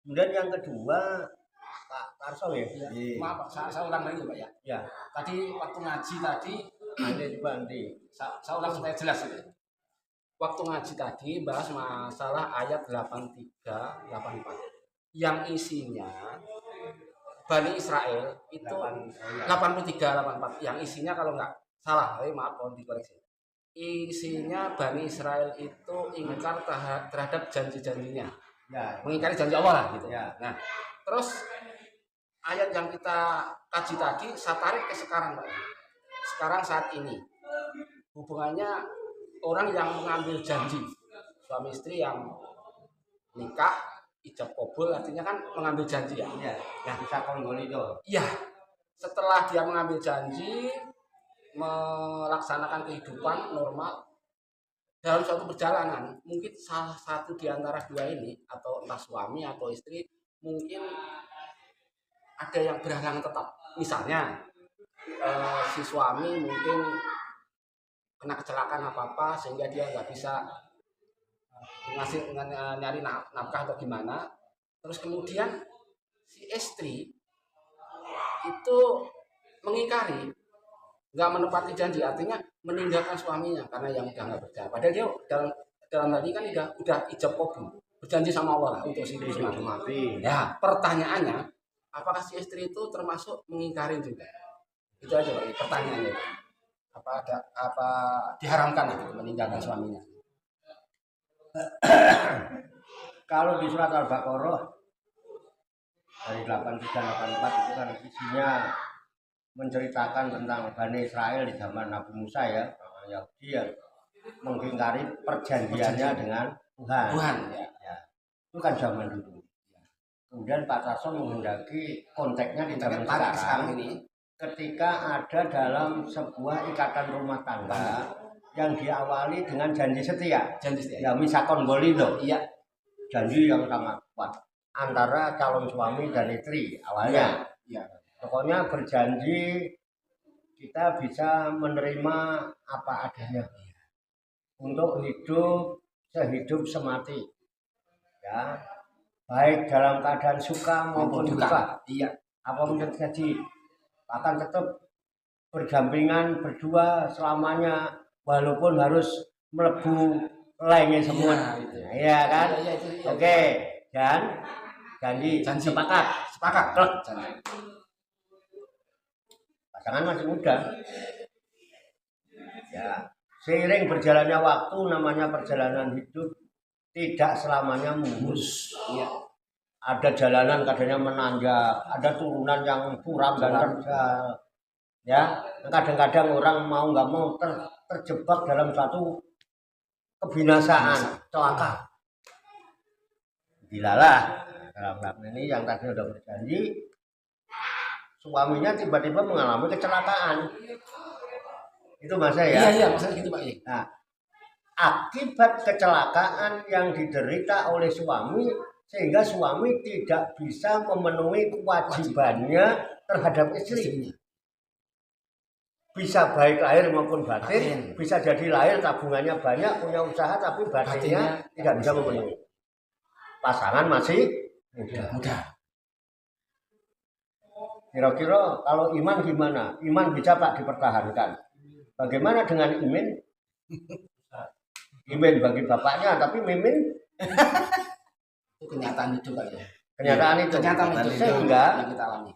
Kemudian yang kedua, Pak Tarso ya. Maaf Pak, saya ulang lagi Pak ya. Ya. Tadi waktu ngaji tadi, saya ulang supaya jelas ya. Waktu ngaji tadi bahas masalah ayat 83, 84 yang isinya Bani Israel itu 83, 84 yang isinya kalau nggak salah, maaf mohon dikoreksi. Isinya Bani Israel itu ingkar terhadap janji-janjinya, ya, mengingkari janji Allah lah gitu. Ya. Nah, terus ayat yang kita kaji tadi saya tarik ke sekarang Pak. Sekarang saat ini hubungannya orang yang mengambil janji, suami istri yang nikah ijab kabul artinya kan mengambil janji ya. Nah, bisa konggoli itu. Iya. Setelah dia mengambil janji melaksanakan kehidupan normal dalam suatu perjalanan, mungkin salah satu di antara dua ini atau entah suami atau istri mungkin ada yang berhalangan tetap. Misalnya si suami mungkin kena kecelakaan apa sehingga dia nggak bisa nyari nafkah atau gimana. Terus kemudian si istri itu mengingkari, nggak menepati janji, artinya meninggalkan suaminya karena yang udah nggak percaya. Padahal dia dalam hal ini kan udah ijab kabul, berjanji sama Allah untuk si istri mati. Ya, pertanyaannya, apakah si istri itu termasuk mengingkari juga? Itu aja Pak, pertanyaannya. Apa diharamkan gitu, meninggalkan suaminya? Kalau di surat Al-Baqarah dari 83-84 itu kan isinya menceritakan tentang Bani Israel di zaman Nabi Musa ya, Yahudi yang mengingkari perjanjiannya dengan Tuhan. Ya. Itu kan zaman dulu. Kemudian Pak Tarso menghendaki konteksnya di zaman sekarang ini, ketika ada dalam sebuah ikatan rumah tangga yang diawali dengan janji setia. Ya misakon golino. Iya. Janji yang sangat kuat antara calon suami dan istri awalnya. Ya. Pokoknya berjanji kita bisa menerima apa adanya untuk hidup sehidup semati. Ya. Baik dalam keadaan suka maupun duka. Iya. Apapun terjadi, akan tetap berdampingan berdua selamanya, walaupun harus melebu lainnya semua. Iya kan? Ya, itu. Oke. Dan janji sepakat klub. Pasangan masih muda. Ya, seiring berjalannya waktu, namanya perjalanan hidup tidak selamanya mulus. Ya. Ada jalanan kadangnya menanjak, ada turunan yang curam dan terjal. Ya, kadang-kadang orang mau nggak mau terjebak dalam suatu kebinasaan, celaka. Dilalah dalam hal ini yang tadi sudah berjanji, suaminya tiba-tiba mengalami kecelakaan. Itu masa ya? Iya, maksudnya gitu Pak. Nah, akibat kecelakaan yang diderita oleh suami, sehingga suami tidak bisa memenuhi kewajibannya terhadap istrinya. Bisa baik lahir maupun batin, bisa jadi lahir tabungannya banyak, punya usaha tapi batinnya tidak bisa memenuhi. Pasangan masih muda. Kira-kira kalau iman gimana? Iman bisa Pak dipertahankan. Bagaimana dengan Imin? Imin bagi bapaknya, tapi Mimin itu kenyataan itu Pak ya. Kenyataan itu sehingga yang kita alami.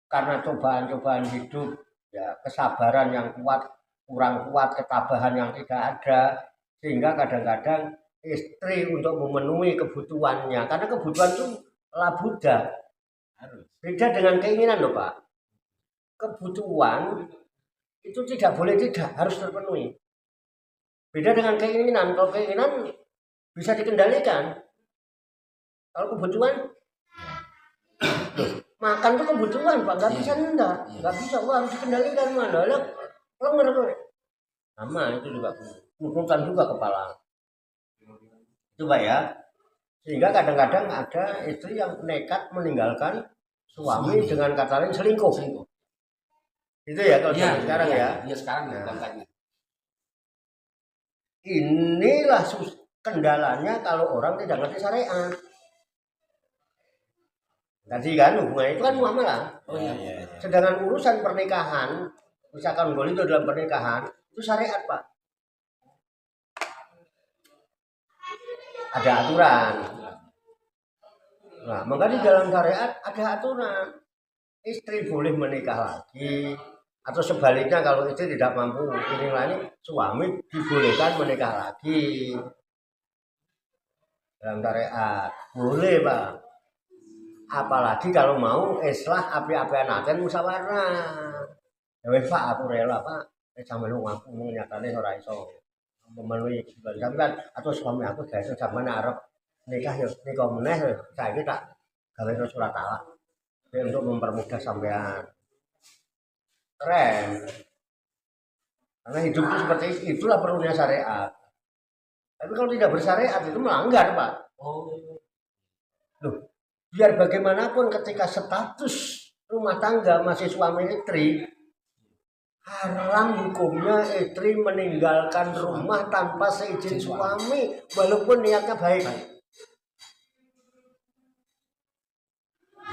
Karena cobaan-cobaan hidup, ya kesabaran yang kuat, kurang kuat, ketabahan yang tidak ada, sehingga kadang-kadang istri untuk memenuhi kebutuhannya, karena kebutuhan itu labuda, beda dengan keinginan loh Pak. Kebutuhan itu tidak boleh tidak, harus terpenuhi. Beda dengan keinginan, kalau keinginan bisa dikendalikan. Kalau kebutuhan, makan itu kebutuhan Pak, nggak bisa nggak bisa, harus dikendalikan mana, lenger sama itu juga, kumpulkan juga kepala. Itu Pak ya, sehingga kadang-kadang ada istri yang nekat meninggalkan suami dengan kata lain selingkuh. Itu ya kalau sekarang ya. Iya sekarang ya kontaknya. Inilah kendalanya kalau orang tidak ngerti syariat. Tadi kan hubungannya itu kan muamalah. Sedangkan urusan pernikahan, misalkan boleh itu dalam pernikahan, itu syariat Pak. Ada aturan. Nah, maka di dalam syariat ada aturan. Istri boleh menikah lagi, atau sebaliknya kalau istri tidak mampu ini lagi, suami dibolehkan menikah lagi. Dalam syariat boleh Pak. Apalagi kalau mau islah api-apian aten musyawarah. Ya wis Pak, aku rela Pak. Sampe lu ngaku nyatane ora iso memenuhi kebutuhan kan, atau suami aku gak iso sampean arep nikah yo nikah meneh saiki tak gawe surat talak untuk mempermudah sampean. Keren. Karena hidup itu seperti itu, itulah perlunya syariat. Tapi kalau tidak bersyariat itu melanggar Pak. Loh, biar bagaimanapun ketika status rumah tangga masih suami istri, haram hukumnya istri meninggalkan rumah tanpa seizin suami walaupun niatnya baik.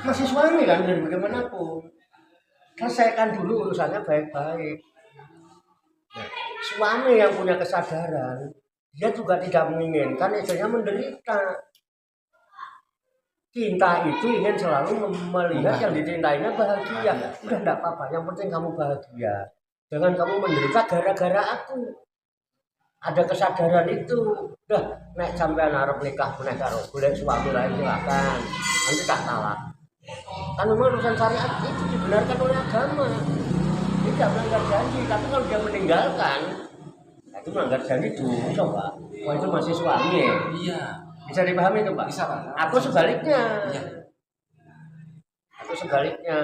Masih suami kan, biar bagaimanapun selesaikan dulu urusannya baik-baik. Nah, suami yang punya kesadaran, dia juga tidak menginginkan istrinya menderita. Cinta itu ingin selalu melihat yang dicintainya bahagia. Udah enggak apa-apa, yang penting kamu bahagia. Jangan kamu menderita gara-gara aku. Ada kesadaran itu. Udah, nek sampean arep nikah meneh karo golek suami lain silakan. Nanti tak talak. Kan memang urusan syariat itu dibenarkan oleh agama. Tidak melanggar janji, tapi kalau dia meninggalkan, nah itu melanggar janji dosa Pak. Wah itu masih suami. Iya. Bisa dipahami itu Pak? Bisa Pak. Aku sebaliknya. Iya. Aku sebaliknya.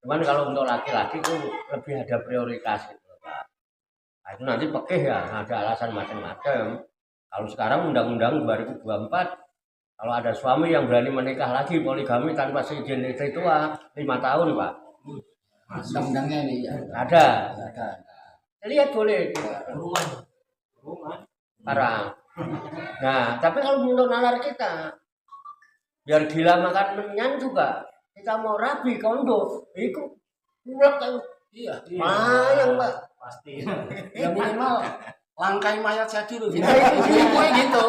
Cuman kalau untuk laki-laki itu lebih ada prioritas gitu Pak. Nah, itu nanti pekeh ya, ada alasan macam-macam. Kalau sekarang Undang-Undang 2024, kalau ada suami yang berani menikah lagi poligami tanpa seizin istri tua 5 tahun Pak. Undang-undangnya ini ya. Ada. Ada. Lihat boleh. Rumah. Parang. Nah, tapi kalau menurut nalar kita, biar gila makan menyan juga, kita mau rabi kondo, itu mulak kan? Iya. Mayang Pak. Pasti. Ya minimal langkai mayat saya dulu. Nah, itu gitu.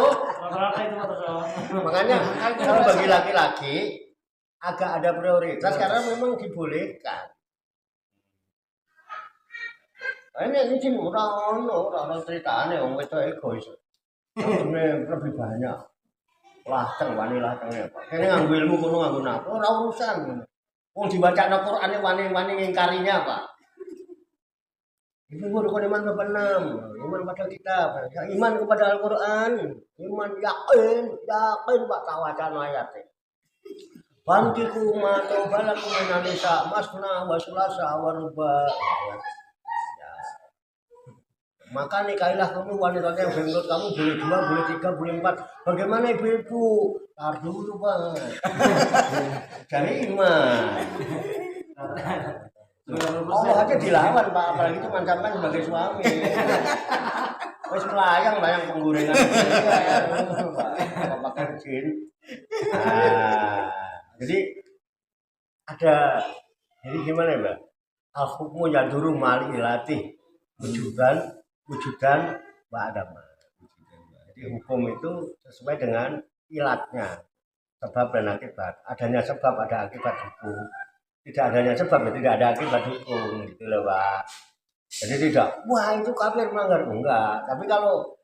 itu Makanya kalau bagi laki-laki agak ada prioritas karena memang dibolehkan. Ini sih orang ceritanya orang itu egois. Ini lebih banyak. Lateng wani latengnya Pak. Kene nganggo ilmu kono nganggo napa ora urusan. Wong dibacakno Qur'ane wani-wani ngingkarinya Pak. Itu rukun iman berapa 6. Iman pada kitab, ya, iman kepada Al-Qur'an, iman yakin Pak tawacan ayatnya. Bantiku ma taubalakum minanisa masna wa sulasa wa ruba. Maka nikahilah kamu wanita yang menurut kamu boleh 2, boleh 3, boleh 4. Bagaimana ibu-ibu? Tar dulu Pak. Cari iman. Allah aja dilawan Pak, apalagi itu mancaman sebagai suami. Wes melayang penggorengan. Pak, pakai jin. Nah, jadi gimana ya Mbak? Al-hukmu yaduru mali ilati wujudan wa adama. Jadi hukum itu sesuai dengan ilatnya, sebab dan akibat. Adanya sebab ada akibat hukum. Tidak adanya sebab ya tidak ada akibat hukum gitu loh Pak. Jadi tidak, wah itu kafir melanggar enggak. Tapi kalau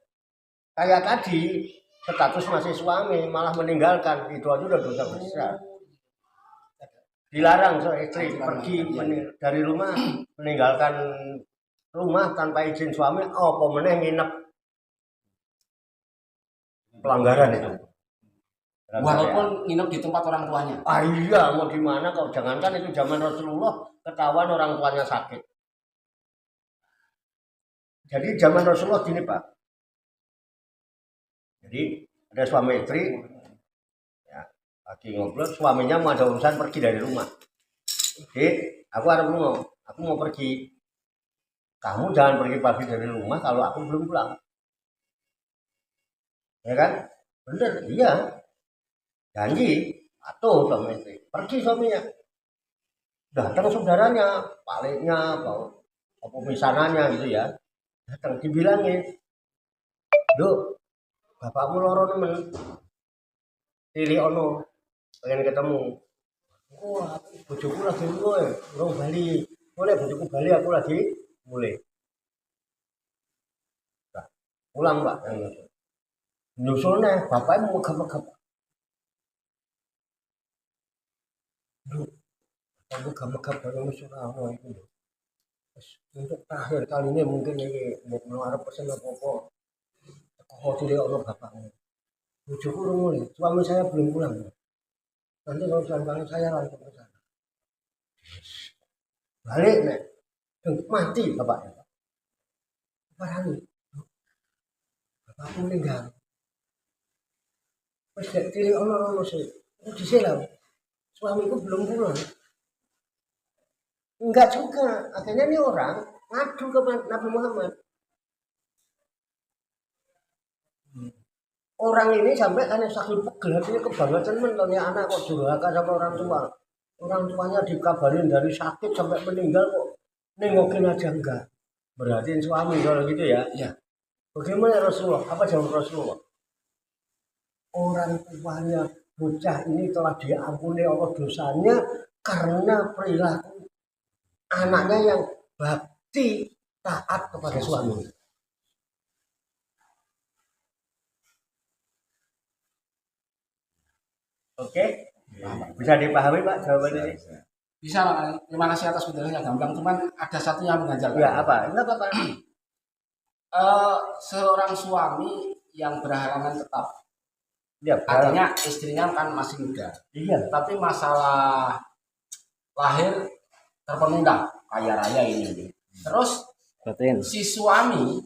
kayak tadi status masih suami malah meninggalkan, itu aja udah dosa besar. Dilarang istri pergi dari rumah meninggalkan rumah tanpa izin suami, apa meneh nginep. Pelanggaran itu. Walaupun nginep di tempat orang tuanya. Ah iya, mau gimana kalau jangankan itu zaman Rasulullah ketahuan orang tuanya sakit. Jadi zaman Rasulullah gini Pak. Jadi ada suami istri, ya, lagi ngobrol, suaminya mau ada urusan pergi dari rumah. Jadi aku mau pergi. kamu jangan pergi pagi dari rumah kalau aku belum pulang. Ya kan? Bener, iya. Janji, atuh sama istri. Pergi suaminya. Datang saudaranya, paliknya, apa misananya gitu ya. Datang dibilangin, "Duk, bapakmu loro nemen. Tili ono, pengen ketemu." Wah, bojoku lagi mulai, urung bali. Mulai bojoku bali aku lagi mulai. Nah, pulang Pak. Nyusulnya, bapaknya mau megap-megap. Duh, kamu megap-megap baru musuh itu. Untuk terakhir kali ini mungkin ini mau arep pesen apa-apa. Kok tidak ono bapaknya. Bojoku urung mulai, suami saya belum pulang. Nanti kalau suami saya langsung ke sana. Balik nek, mati bapaknya. Parani, bapakku meninggal. Wes gak tiri ono sih. Aku disilau. Suamiku belum pulang. Enggak juga. Akhirnya ini orang ngadu ke Nabi Muhammad. Orang ini sampai karena saking pegel hatinya kebangetan mentonya anak kok durhaka sama orang tua. Orang tuanya dikabarin dari sakit sampai meninggal kok nengokin aja enggak. Berarti suami kalau gitu ya. Ya. Bagaimana Rasulullah? Apa jawab Rasulullah? Orang tuanya bocah ini telah diampuni Allah dosanya karena perilaku anaknya yang bakti taat kepada suami. Oke, bisa dipahami Pak jawaban ini? Bisa lah, terima kasih atas penjelasannya gampang. Cuman ada satu yang mengganjal. Ya apa? Enggak apa-apa. Seorang suami yang berhalangan tetap, Ya, artinya istrinya kan masih muda. iya. Tapi masalah lahir terpenunda, kaya raya ini. Terus si suami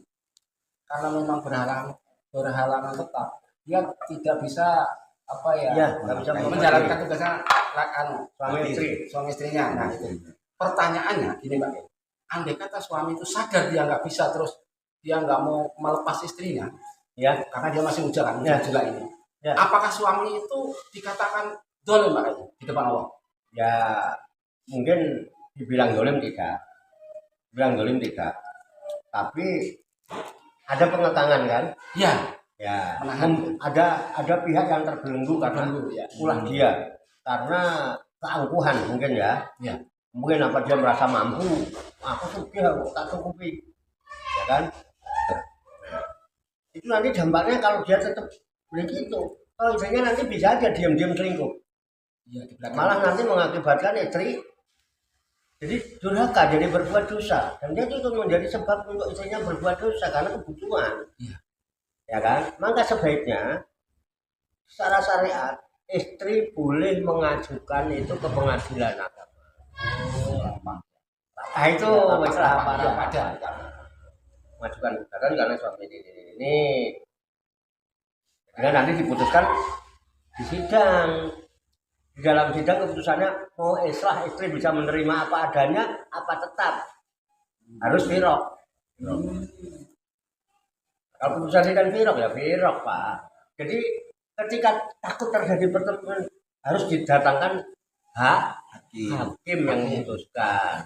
karena memang berhalangan tetap, dia tidak bisa apa ya, nggak bisa menjalankan tugasnya suami istrinya. Nah itu pertanyaannya gini Pak, andai kata suami itu sadar dia nggak bisa, terus dia nggak mau melepas istrinya, ya, karena dia masih muda kan, ya. juga ini. Ya. Apakah suami itu dikatakan dolim Pak di depan Allah? Ya, mungkin dibilang dolim tidak, tapi ada pengekangan kan? Ya. Ya, Menahan. ada pihak yang terbelenggu karena ulah dia, karena keangkuhan mungkin ya. Ya. Mungkin apa dia merasa mampu, aku sugih aku tak cukupi, ya kan? Itu nanti dampaknya kalau dia tetap begitu, kalau istrinya nanti bisa aja diam-diam selingkuh. Ya, Malah nanti mengakibatkan istri jadi durhaka, jadi berbuat dosa, dan dia itu menjadi sebab untuk istrinya berbuat dosa karena kebutuhan. Ya kan? Maka sebaiknya secara syariat istri boleh mengajukan itu ke pengadilan agama. Nah itu masalah ada. Mengajukan gugatan karena suami ini. Jadi nanti diputuskan di sidang. Di dalam sidang keputusannya mau islah istri bisa menerima apa adanya, apa tetap harus firaq. Kalau putusan kan firaq ya firaq Pak. Jadi ketika takut terjadi pertemuan harus didatangkan hakim yang memutuskan.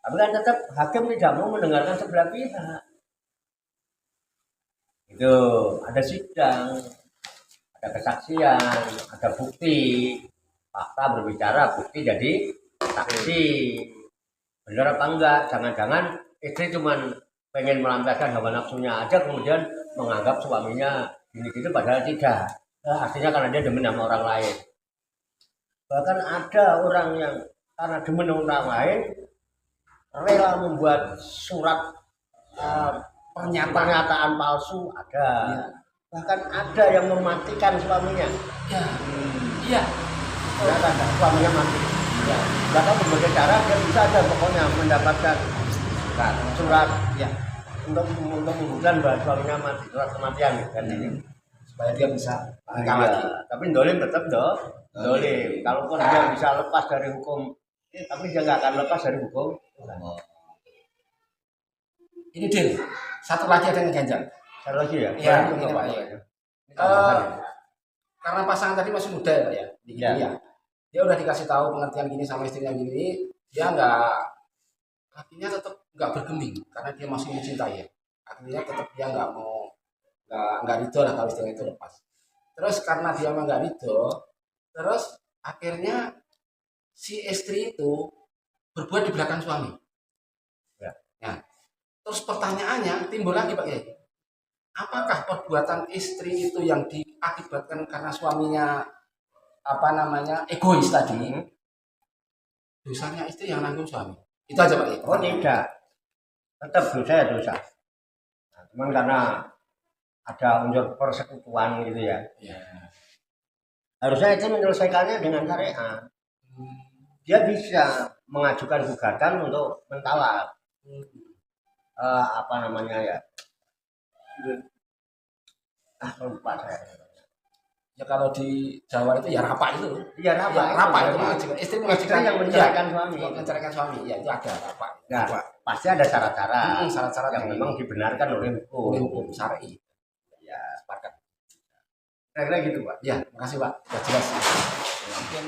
Tapi kan tetap hakim tidak mau mendengarkan sebelah pihak. Itu ada sidang, ada kesaksian, ada bukti, fakta berbicara, bukti jadi saksi. Benar apa enggak? Jangan-jangan istri cuman pengen melampiaskan hawa nafsunya aja kemudian menganggap suaminya gini-gini padahal tidak. Nah, artinya karena dia demen sama orang lain. Bahkan ada orang yang karena demen sama orang lain rela membuat surat pernyataan palsu ada. Ya. Bahkan ada yang mematikan suaminya. Iya. Suaminya mati. Ya. Bahkan berbagai cara dia bisa aja pokoknya mendapatkan surat ya untuk membuktikan bahwa suaminya mati, surat kematian kan ini supaya dia bisa lagi. Tapi dolim tetap dolim. Kalaupun dia bisa lepas dari hukum, tapi dia nggak akan lepas dari hukum. Ini deal. Satu lagi ada yang ganjal. Satu lagi ya? Iya, Nah, ini Pak ya. Ini tambahan ya? Karena pasangan tadi masih muda ya Pak ya. Iya. Ya. Dia udah dikasih tahu pengertian gini sama istrinya gini, dia akhirnya tetap nggak bergeming karena dia masih mencintai ya. Akhirnya tetap dia nggak mau nggak ridho lah kalau istrinya itu lepas. Terus karena dia emang nggak ridho, terus akhirnya si istri itu berbuat di belakang suami. Ya. Nah, terus pertanyaannya timbul lagi Pak Kiai. Apakah perbuatan istri itu yang diakibatkan karena suaminya egois tadi? Dosanya istri yang nanggung suami. Itu aja Pak Kiai. Oh tidak, tetap dosa ya dosa. Nah, cuman karena ada unsur persekutuan gitu ya. Ya. Harusnya itu menyelesaikannya dengan syariat. Dia bisa mengajukan gugatan untuk mentalak. Apa namanya ya? Lupa saya. Ya kalau di Jawa itu ya rapa itu. Iya rapa. Ya, rapa itu mengajukan istri mengajukan yang menceraikan ya, suami. menceraikan suami. Ya itu ada rapa. Nah, pasti ada syarat-syarat syarat-syarat yang memang dibenarkan oleh oleh hukum. hukum syar'i. Ya, Sepakat. kira-kira gitu Pak. Ya, makasih Pak. Sudah jelas. Mungkin